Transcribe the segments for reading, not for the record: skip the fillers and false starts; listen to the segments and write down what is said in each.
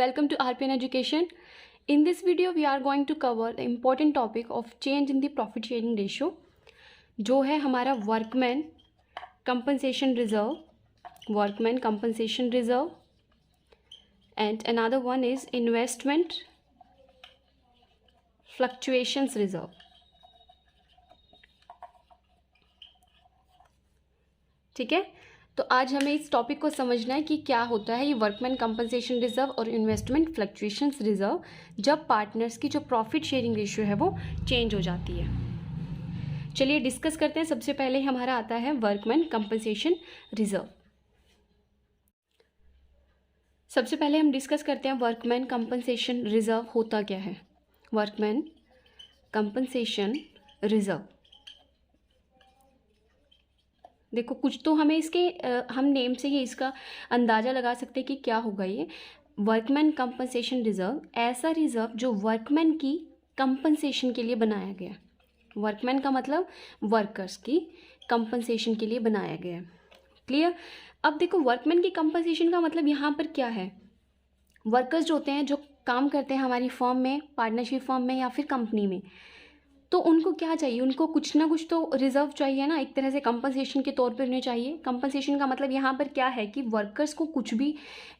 welcome to RPN Education. In this video we are going to cover the important topic of change in the profit sharing ratio, जो है हमारा workman compensation reserve and another one is investment fluctuations reserve. ठीक है, तो आज हमें इस topic को समझना है कि क्या होता है ये वर्कमैन कंपनसेशन रिजर्व और इन्वेस्टमेंट फ्लक्चुएशंस रिजर्व जब पार्टनर्स की जो प्रॉफिट शेयरिंग रेशियो है वो चेंज हो जाती है। चलिए डिस्कस करते हैं। सबसे पहले हमारा आता है वर्कमैन कंपनसेशन रिजर्व। सबसे पहले हम डिस्कस करते हैं वर्कमैन कंपनसेशन रिजर्व होता क्या है। वर्कमैन कंपनसेशन रिजर्व, देखो कुछ तो हमें इसके हम नेम से ही इसका अंदाज़ा लगा सकते हैं कि क्या होगा। ये वर्कमैन कंपनसेशन रिजर्व ऐसा रिजर्व जो वर्कमैन की कंपनसेशन के लिए बनाया गया। वर्कमैन का मतलब वर्कर्स की कंपनसेशन के लिए बनाया गया है। क्लियर। अब देखो वर्कमैन की कंपनसेशन का मतलब यहाँ पर क्या है। वर्कर्स जो होते हैं, जो काम करते हैं हमारी फर्म में, पार्टनरशिप फर्म में या फिर कंपनी में, तो उनको क्या चाहिए, उनको कुछ ना कुछ तो रिजर्व चाहिए ना, एक तरह से कंपनसेशन के तौर पर उन्हें चाहिए। कंपनसेशन का मतलब यहाँ पर क्या है कि वर्कर्स को कुछ भी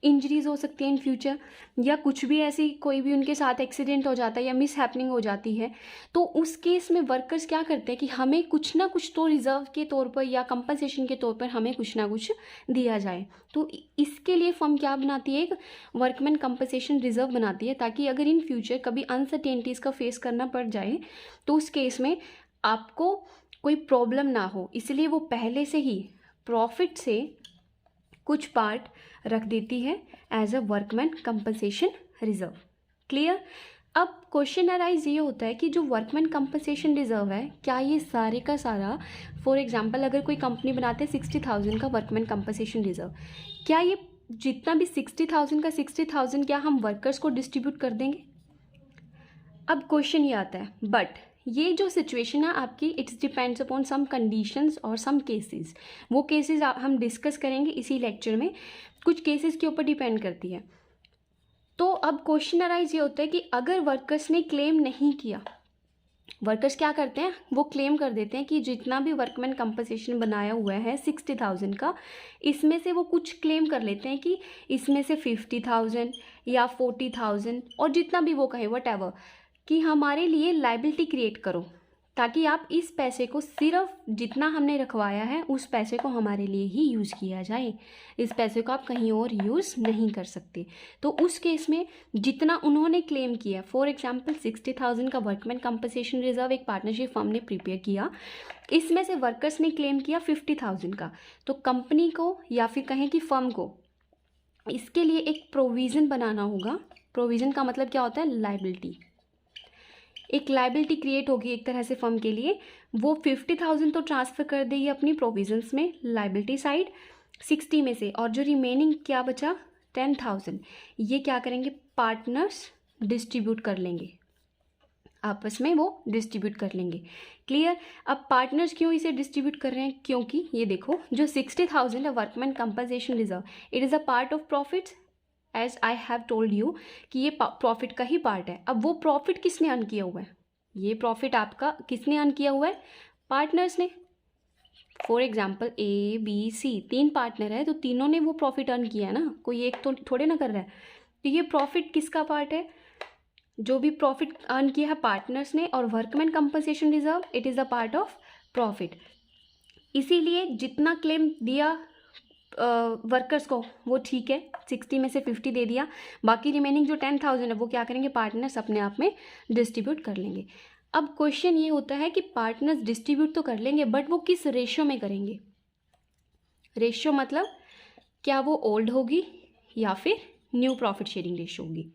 इंजरीज हो सकती है इन फ्यूचर, या कुछ भी ऐसी कोई भी उनके साथ एक्सीडेंट हो जाता है या मिस हैपनिंग हो जाती है, तो उस केस में वर्कर्स क्या करते हैं कि हमें कुछ ना कुछ तो रिजर्व के तौर पर या कंपनसेशन के तौर पर हमें कुछ ना कुछ दिया जाए। तो इसके लिए फर्म क्या बनाती है, एक वर्कमैन कंपनसेशन रिजर्व बनाती है, ताकि अगर इन फ्यूचर कभी अनसर्टेनिटीज़ का फेस करना पड़ जाए तो उस केस में आपको कोई प्रॉब्लम ना हो। इसलिए वो पहले से ही प्रॉफिट से कुछ पार्ट रख देती है as a workman compensation reserve. Clear. अब क्वेश्चन अराइज ये होता है कि जो वर्कमैन कंपनसेशन रिजर्व है, क्या ये सारे का सारा, फॉर एग्जांपल अगर कोई कंपनी बनाते हैं 60,000 का वर्कमैन कंपनसेशन रिजर्व, क्या ये जितना भी 60,000 का 60,000 क्या हम वर्कर्स को डिस्ट्रीब्यूट कर देंगे। अब क्वेश्चन ये आता है, बट ये जो सिचुएशन है आपकी, it's depends upon some conditions और सम केसेस। वो केसेस हम डिस्कस करेंगे इसी लेक्चर में, कुछ केसेस के ऊपर डिपेंड करती है। तो अब क्वेश्चन अराइज ये होता है कि अगर वर्कर्स ने क्लेम नहीं किया, वर्कर्स क्या करते हैं, वो क्लेम कर देते हैं कि जितना भी वर्कमैन कंपनसेशन बनाया हुआ है 60,000 का, इसमें से वो कुछ क्लेम कर लेते हैं कि इसमें से 50,000 या 40,000 और जितना भी वो कहे व्हाटएवर, कि हमारे लिए लायबिलिटी क्रिएट करो, ताकि आप इस पैसे को सिर्फ जितना हमने रखवाया है उस पैसे को हमारे लिए ही यूज़ किया जाए, इस पैसे को आप कहीं और यूज़ नहीं कर सकते। तो उस केस में जितना उन्होंने क्लेम किया, फॉर एग्जांपल 60,000 का वर्कमैन कंपनसेशन रिजर्व एक पार्टनरशिप फर्म ने प्रिपेयर किया, इसमें से वर्कर्स ने क्लेम किया 50,000 का, तो कंपनी को या फिर कहें कि फर्म को इसके लिए एक प्रोविज़न बनाना होगा। प्रोविज़न का मतलब क्या होता है, लायबिलिटी। एक लायबिलिटी क्रिएट होगी एक तरह से फर्म के लिए। वो 50,000 तो ट्रांसफ़र कर देगी अपनी प्रोविजंस में, लायबिलिटी साइड 60 में से, और जो रिमेनिंग क्या बचा 10,000, ये क्या करेंगे, पार्टनर्स डिस्ट्रीब्यूट कर लेंगे, आपस में वो डिस्ट्रीब्यूट कर लेंगे। क्लियर। अब पार्टनर्स क्यों इसे डिस्ट्रीब्यूट कर रहे हैं, क्योंकि ये देखो जो 60,000 है workman compensation reserve, it is a part of profits, as I have told you कि ये प्रॉफिट का ही पार्ट है। अब वो प्रॉफिट किसने अर्न किया हुआ है, ये प्रॉफिट आपका किसने अर्न किया हुआ है, पार्टनर्स ने। For example A B C 3 partner है, तो तीनों ने वो प्रॉफिट अर्न किया है ना, कोई एक तो थोड़े ना कर रहा है। तो ये प्रॉफिट किसका पार्ट है, जो भी प्रॉफिट अर्न किया है पार्टनर्स ने, और workman compensation reserve it is a part of profit. इसीलिए जितना क्लेम दिया वर्कर्स को वो ठीक है, 60 में से 50 दे दिया, बाकी रिमेनिंग जो 10,000 है वो क्या करेंगे, पार्टनर्स अपने आप में डिस्ट्रीब्यूट कर लेंगे। अब क्वेश्चन ये होता है कि पार्टनर्स डिस्ट्रीब्यूट तो कर लेंगे, बट वो किस रेशियो में करेंगे। रेशियो मतलब क्या वो ओल्ड होगी या फिर न्यू प्रॉफिट शेयरिंग रेशियो होगी।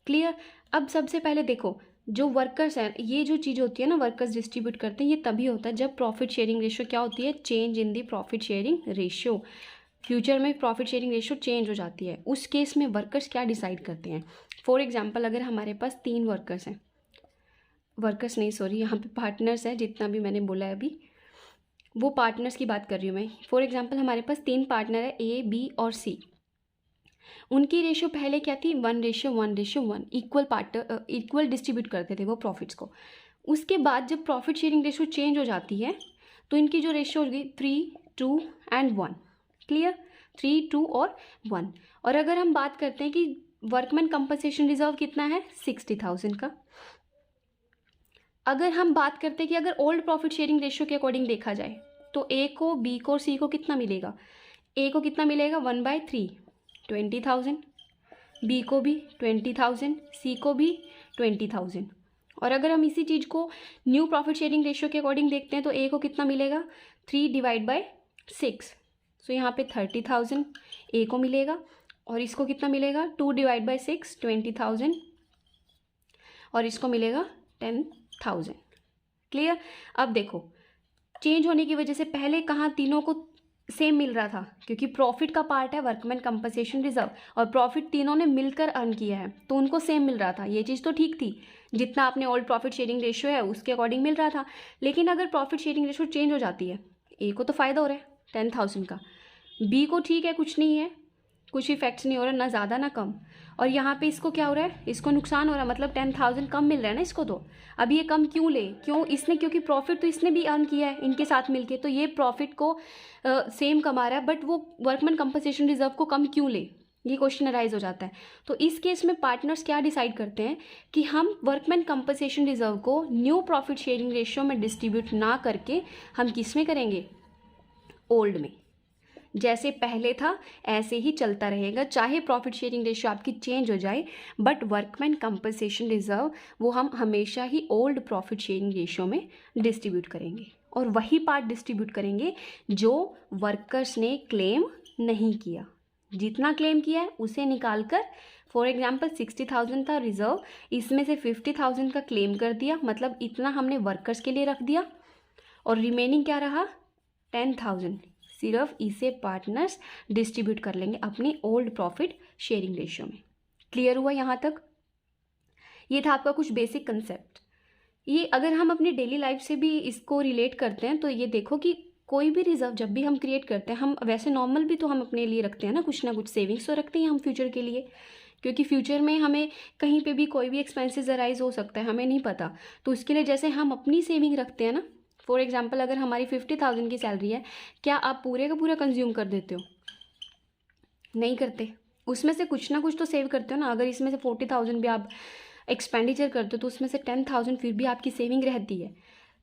क्लियर। अब सबसे पहले देखो जो वर्कर्स हैं, ये जो चीज़ होती है ना वर्कर्स डिस्ट्रीब्यूट करते हैं, ये तभी होता है जब प्रॉफिट शेयरिंग रेशियो क्या होती है, change in the profit sharing ratio. Future में प्रॉफिट शेयरिंग रेशियो चेंज हो जाती है, उस केस में वर्कर्स क्या डिसाइड करते हैं। फॉर एग्जांपल अगर हमारे पास 3 वर्कर्स हैं, वर्कर्स नहीं सॉरी यहाँ पे पार्टनर्स है, जितना भी मैंने बोला है अभी वो पार्टनर्स की बात कर रही हूँ मैं। फॉर एग्जांपल हमारे पास 3 पार्टनर है, ए बी और सी। उनकी रेशो पहले क्या थी, 1:1:1, इक्वल डिस्ट्रीब्यूट करते थे वो प्रॉफिट्स को। उसके बाद जब प्रॉफिट शेयरिंग रेशो चेंज हो जाती है तो इनकी जो रेशो होगी 3, 2 एंड 1। क्लियर, 3, 2 और 1। और अगर हम बात करते हैं कि वर्कमैन कंपनसेशन रिजर्व कितना है, 60,000 का। अगर हम बात करते हैं कि अगर ओल्ड प्रॉफिट शेयरिंग रेशियो के अकॉर्डिंग देखा जाए तो ए को, बी को और सी को कितना मिलेगा, ए को कितना मिलेगा 1/3, 20,000, बी को भी 20,000, सी को भी 20,000। और अगर हम इसी चीज़ को न्यू प्रॉफिट शेयरिंग रेशियो के अकॉर्डिंग देखते हैं तो ए को कितना मिलेगा 3/6, सो यहाँ पे 30,000 ए को मिलेगा, और इसको कितना मिलेगा 2/6, 20,000, और इसको मिलेगा 10,000। क्लियर। अब देखो चेंज होने की वजह से पहले कहाँ तीनों को सेम मिल रहा था, क्योंकि प्रॉफिट का पार्ट है वर्कमैन कंपनसेशन रिजर्व और प्रॉफिट तीनों ने मिलकर अर्न किया है तो उनको सेम मिल रहा था। ये चीज़ तो ठीक थी, जितना आपने ओल्ड प्रॉफिट शेयरिंग रेशियो है उसके अकॉर्डिंग मिल रहा था। लेकिन अगर प्रॉफिट शेयरिंग रेशियो चेंज हो जाती है, ए को तो फ़ायदा हो रहा है 10,000 का, बी को ठीक है कुछ नहीं है, कुछ इफेक्ट्स नहीं हो रहा, ना ज़्यादा ना कम, और यहाँ पे इसको क्या हो रहा है, इसको नुकसान हो रहा है, मतलब 10,000 कम मिल रहा है ना इसको। तो अब ये कम क्यों ले, क्यों इसने, क्योंकि प्रॉफिट तो इसने भी अर्न किया है इनके साथ मिलके, तो ये प्रॉफिट को सेम कमा रहा है, बट वो वर्कमैन कंपनसेशन रिजर्व को कम क्यों ले, ये क्वेश्चन अराइज हो जाता है। तो इस केस में पार्टनर्स क्या डिसाइड करते हैं कि हम वर्कमैन कंपनसेशन रिजर्व को न्यू प्रॉफिट शेयरिंग रेशियो में डिस्ट्रीब्यूट ना करके हम किस में करेंगे, ओल्ड में। जैसे पहले था ऐसे ही चलता रहेगा, चाहे प्रॉफिट शेयरिंग रेशियो आपकी चेंज हो जाए, बट वर्कमैन कंपनसेशन रिजर्व वो हम हमेशा ही ओल्ड प्रॉफिट शेयरिंग रेशियो में डिस्ट्रीब्यूट करेंगे, और वही पार्ट डिस्ट्रीब्यूट करेंगे जो वर्कर्स ने क्लेम नहीं किया। जितना क्लेम किया है उसे निकाल कर, फॉर एग्जाम्पल 60,000 था रिजर्व, इसमें से 50,000 का क्लेम कर दिया, मतलब इतना हमने वर्कर्स के लिए रख दिया, और रिमेनिंग क्या रहा 10,000, सिर्फ इसे पार्टनर्स डिस्ट्रीब्यूट कर लेंगे अपनी ओल्ड प्रॉफिट शेयरिंग रेशियो में। क्लियर हुआ यहाँ तक। ये था आपका कुछ बेसिक कंसेप्ट। ये अगर हम अपनी डेली लाइफ से भी इसको रिलेट करते हैं तो ये देखो कि कोई भी रिजर्व जब भी हम क्रिएट करते हैं, हम वैसे नॉर्मल भी तो हम अपने लिए रखते हैं ना कुछ सेविंग्स तो रखते हैं हम फ्यूचर के लिए, क्योंकि फ्यूचर में हमें कहीं पे भी कोई भी एक्सपेंसेस अराइज हो सकता है, हमें नहीं पता, तो उसके लिए जैसे हम अपनी सेविंग रखते हैं ना। फॉर एग्जाम्पल अगर हमारी 50,000 की सैलरी है, क्या आप पूरे का पूरा कंज्यूम कर देते हो, नहीं करते, उसमें से कुछ ना कुछ तो सेव करते हो ना। अगर इसमें से 40,000 भी आप एक्सपेंडिचर करते हो तो उसमें से 10,000 फिर भी आपकी सेविंग रहती है।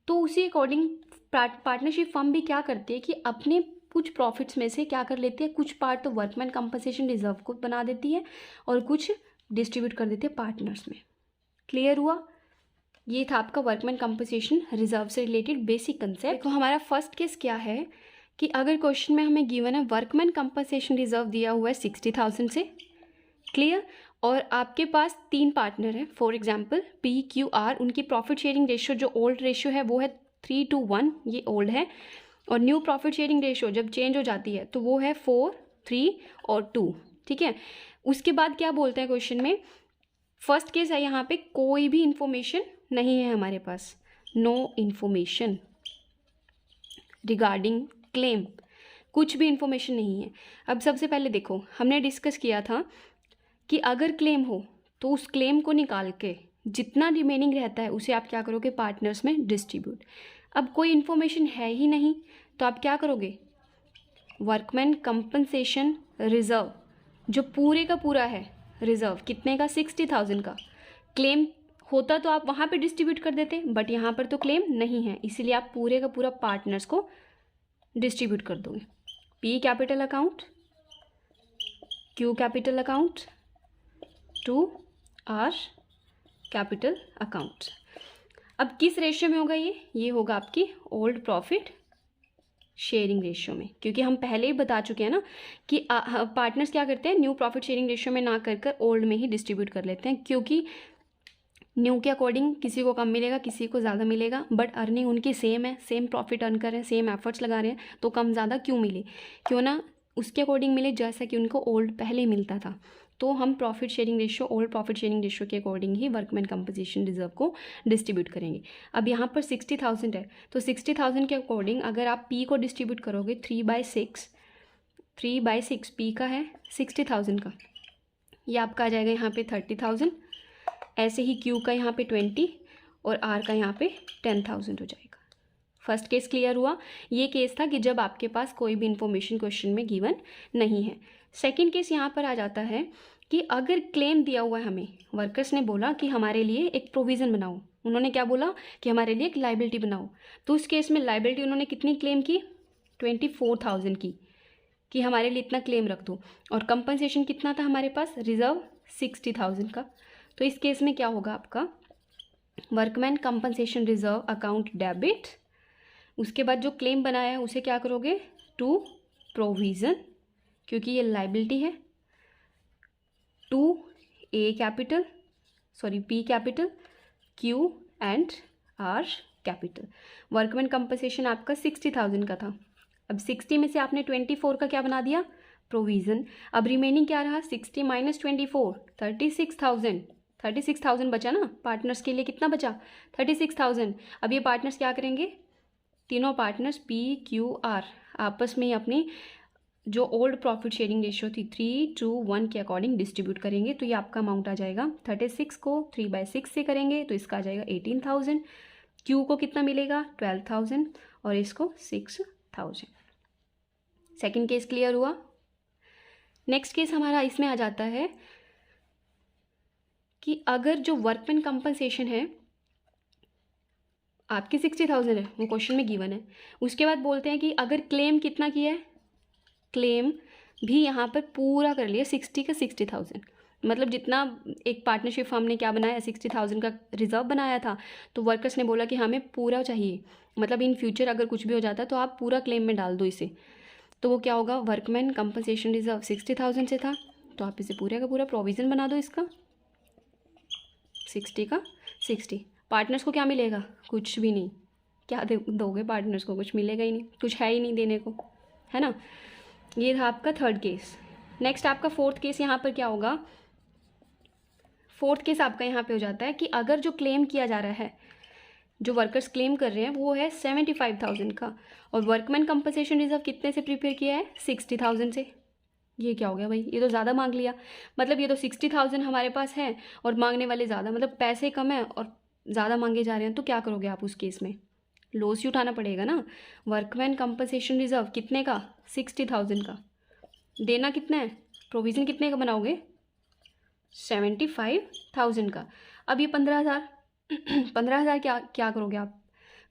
तो उसी अकॉर्डिंग पार्टनरशिप फर्म भी क्या करती है कि अपने कुछ प्रॉफिट्स में से क्या कर लेती है, कुछ पार्ट तो वर्कमैन कंपनसेशन रिजर्व को बना देती है और कुछ डिस्ट्रीब्यूट कर देती है पार्टनर्स में। क्लियर हुआ। ये था आपका वर्कमैन कंपनसेशन रिजर्व से रिलेटेड बेसिक कंसेप्ट। देखो हमारा फर्स्ट केस क्या है कि अगर क्वेश्चन में हमें गिवन है वर्कमैन कंपनसेशन रिजर्व दिया हुआ है 60,000 से, क्लियर, और आपके पास 3 पार्टनर हैं, for example P Q R, उनकी प्रॉफिट शेयरिंग रेशियो जो ओल्ड रेशियो है वो है 3:1, ये ओल्ड है, और न्यू प्रॉफिट शेयरिंग रेशियो जब चेंज हो जाती है तो वो है 4, 3 और 2। ठीक है, उसके बाद क्या बोलते हैं क्वेश्चन में, फर्स्ट केस है यहाँ पे कोई भी इंफॉर्मेशन नहीं है हमारे पास, नो इन्फॉर्मेशन रिगार्डिंग क्लेम, कुछ भी इंफॉर्मेशन नहीं है। अब सबसे पहले देखो हमने डिस्कस किया था कि अगर क्लेम हो तो उस क्लेम को निकाल के जितना रिमेनिंग रहता है उसे आप क्या करोगे, पार्टनर्स में डिस्ट्रीब्यूट। अब कोई इन्फॉर्मेशन है ही नहीं तो आप क्या करोगे, वर्कमैन कंपनसेशन रिजर्व जो पूरे का पूरा है, रिजर्व कितने का 60,000 का, क्लेम होता तो आप वहाँ पे डिस्ट्रीब्यूट कर देते, बट यहाँ पर तो क्लेम नहीं है, इसीलिए आप पूरे का पूरा पार्टनर्स को डिस्ट्रीब्यूट कर दोगे। P capital account, Q capital account, to R capital account. अब किस रेशियो में होगा ये होगा आपकी ओल्ड प्रॉफिट शेयरिंग रेशियो में, क्योंकि हम पहले ही बता चुके हैं ना कि पार्टनर्स क्या करते हैं, न्यू प्रॉफिट शेयरिंग रेशियो में ना कर ओल्ड में ही डिस्ट्रीब्यूट कर लेते हैं, क्योंकि न्यू के अकॉर्डिंग किसी को कम मिलेगा किसी को ज़्यादा मिलेगा, बट अर्निंग उनकी सेम है, सेम प्रॉफिट अर्न कर रहे हैं, सेम एफर्ट्स लगा रहे हैं, तो कम ज़्यादा क्यों मिले, क्यों ना उसके अकॉर्डिंग मिले जैसा कि उनको ओल्ड पहले ही मिलता था। तो हम profit sharing ratio, old profit sharing ratio के अकॉर्डिंग ही वर्कमैन कंपनसेशन रिजर्व को डिस्ट्रीब्यूट करेंगे। अब यहाँ पर 60,000 है तो 60,000 के अकॉर्डिंग अगर आप पी को डिस्ट्रीब्यूट करोगे 3/6, पी का है 60,000 का, ये आपका आ जाएगा यहाँ पे 30,000। ऐसे ही क्यू का यहाँ पे 20 और आर का यहाँ पे 10,000 हो जाएगा। फर्स्ट केस क्लियर हुआ। ये केस था कि जब आपके पास कोई भी इंफॉर्मेशन क्वेश्चन में गिवन नहीं है। सेकंड केस यहाँ पर आ जाता है कि अगर क्लेम दिया हुआ है हमें, वर्कर्स ने बोला कि हमारे लिए एक प्रोविज़न बनाओ, उन्होंने क्या बोला कि हमारे लिए एक लाइबिलिटी बनाओ, तो उस केस में लाइबिलिटी उन्होंने कितनी क्लेम की, 24,000 की, कि हमारे लिए इतना क्लेम रख दो। और कंपनसेशन कितना था हमारे पास, रिजर्व 60,000 का। तो इस केस में क्या होगा आपका, workman compensation reserve account debit, उसके बाद जो क्लेम बनाया है उसे क्या करोगे, टू प्रोविज़न, क्योंकि ये लाइबिलिटी है, to A capital, sorry P capital, Q and R capital. Workman compensation आपका 60,000 का था। अब 60 में से आपने 24 का क्या बना दिया, प्रोविज़न। अब रिमेनिंग क्या रहा, 60 माइनस 24, 36,000। 36,000 बचा ना, पार्टनर्स के लिए कितना बचा, 36,000। अब ये पार्टनर्स क्या करेंगे, तीनों पार्टनर्स पी क्यू आर आपस में अपनी जो ओल्ड प्रॉफिट शेयरिंग रेशियो थी 3:1 के अकॉर्डिंग डिस्ट्रीब्यूट करेंगे। तो ये आपका अमाउंट आ जाएगा 36 को 3/6 से करेंगे तो इसका आ जाएगा 18,000। क्यू को कितना मिलेगा, 12,000 और इसको 6,000। सेकेंड केस क्लियर हुआ। नेक्स्ट केस हमारा इसमें आ जाता है कि अगर जो वर्कमैन कंपनसेशन है आपकी 60,000 है, वो क्वेश्चन में गिवन है, उसके बाद बोलते हैं कि अगर क्लेम कितना किया है, क्लेम भी यहाँ पर पूरा कर लिया 60 का 60,000, मतलब जितना एक पार्टनरशिप फर्म ने क्या बनाया 60,000 का रिजर्व बनाया था, तो वर्कर्स ने बोला कि हमें पूरा चाहिए, मतलब इन फ्यूचर अगर कुछ भी हो जाता है तो आप पूरा क्लेम में डाल दो इसे। तो वो क्या होगा, वर्कमैन कंपनसेशन रिजर्व 60,000 से था, तो आप इसे पूरे का पूरा प्रोविज़न बना दो इसका 60 का 60। पार्टनर्स को क्या मिलेगा, कुछ भी नहीं, क्या दोगे पार्टनर्स को, कुछ मिलेगा ही नहीं, कुछ है ही नहीं देने को, है ना। ये था आपका थर्ड केस। नेक्स्ट आपका फोर्थ केस यहाँ पर क्या होगा, फोर्थ केस आपका यहाँ पे हो जाता है कि अगर जो क्लेम किया जा रहा है, जो वर्कर्स क्लेम कर रहे हैं वो है 75,000 का, और वर्कमैन कंपनसेशन रिजर्व कितने से प्रिपेयर किया है, 60,000 से। ये क्या हो गया भाई, ये तो ज़्यादा मांग लिया, मतलब ये तो 60,000 हमारे पास है और मांगने वाले ज़्यादा, मतलब पैसे कम है और ज़्यादा मांगे जा रहे हैं, तो क्या करोगे आप उस केस में, लॉस ही उठाना पड़ेगा ना। वर्कमैन कंपनसेशन रिजर्व कितने का, 60,000 का, देना कितना है, प्रोविज़न कितने का बनाओगे, 75,000 का। अब ये 15,000 15,000 क्या करोगे आप,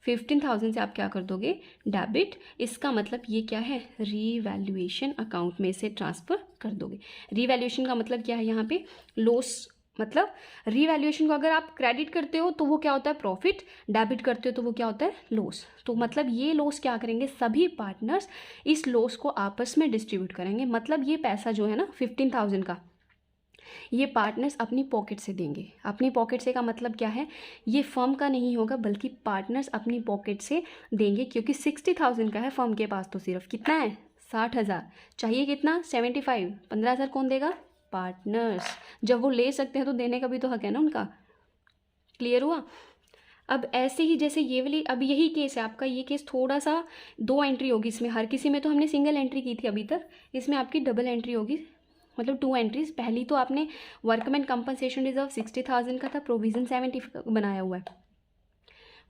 15,000 से आप क्या कर दोगे, डेबिट। इसका मतलब ये क्या है, रीवैल्यूएशन अकाउंट में से ट्रांसफ़र कर दोगे। रीवैल्यूएशन का मतलब क्या है यहाँ पे, लॉस, मतलब रीवैल्यूएशन को अगर आप क्रेडिट करते हो तो वो क्या होता है, प्रॉफिट, डेबिट करते हो तो वो क्या होता है, लॉस। तो मतलब ये लॉस क्या करेंगे, सभी पार्टनर्स इस लॉस को आपस में डिस्ट्रीब्यूट करेंगे। मतलब ये पैसा जो है ना 15,000 का, ये पार्टनर्स अपनी पॉकेट से देंगे। अपनी पॉकेट से का मतलब क्या है, ये फर्म का नहीं होगा बल्कि पार्टनर्स अपनी पॉकेट से देंगे, क्योंकि 60,000 का है फर्म के पास, तो सिर्फ कितना है, 60,000 चाहिए, कितना 75, 15,000 कौन देगा, पार्टनर्स। जब वो ले सकते हैं तो देने का भी तो हक है ना उनका। क्लियर हुआ। अब ऐसे ही जैसे ये वाली, अब यही केस है आपका, ये केस थोड़ा सा 2 एंट्री होगी इसमें, हर किसी में तो हमने सिंगल एंट्री की थी अभी तक, इसमें आपकी डबल एंट्री होगी, मतलब 2 एंट्रीज। पहली तो आपने वर्कमैन कंपनसेशन रिजर्व 60,000 का था, प्रोविज़न 70 बनाया हुआ है,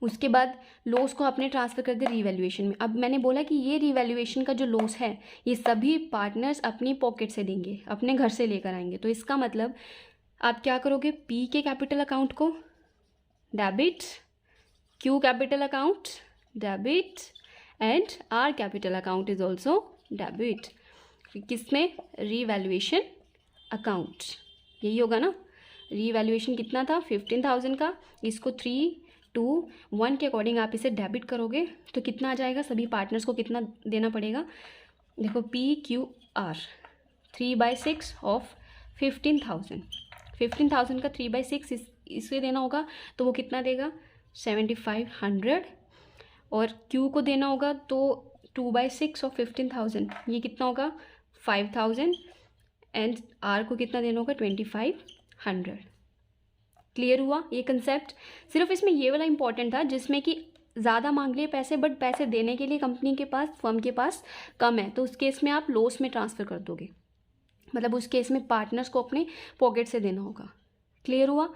उसके बाद लॉस को आपने ट्रांसफ़र कर दिया रीवैल्यूएशन में। अब मैंने बोला कि ये रीवैल्यूएशन का जो लॉस है ये सभी पार्टनर्स अपनी पॉकेट से देंगे, अपने घर से लेकर आएंगे। तो इसका मतलब आप क्या करोगे, पी के कैपिटल अकाउंट को debit, Q capital account debit and R capital account is also debit. किसमें, रीवैल्यूएशन अकाउंट, यही होगा ना। रीवैल्यूएशन कितना था 15,000 का, इसको 3:1 के अकॉर्डिंग आप इसे डेबिट करोगे तो कितना आ जाएगा, सभी पार्टनर्स को कितना देना पड़ेगा, देखो पी क्यू आर 3/6 ऑफ 15,000, 15,000 का 3/6 इसे देना होगा, तो वो कितना देगा 7,500, और क्यू को देना होगा तो 2/6 ऑफ 15,000, ये कितना होगा 5,000, एंड आर को कितना देना होगा 2,500। क्लियर हुआ ये कंसेप्ट। सिर्फ इसमें ये वाला इंपॉर्टेंट था जिसमें कि ज़्यादा मांग लिए पैसे, बट पैसे देने के लिए कंपनी के पास, फर्म के पास कम है, तो उस केस में आप लॉस में ट्रांसफ़र कर दोगे। मतलब उस केस में पार्टनर्स को अपने पॉकेट से देना होगा। क्लियर हुआ?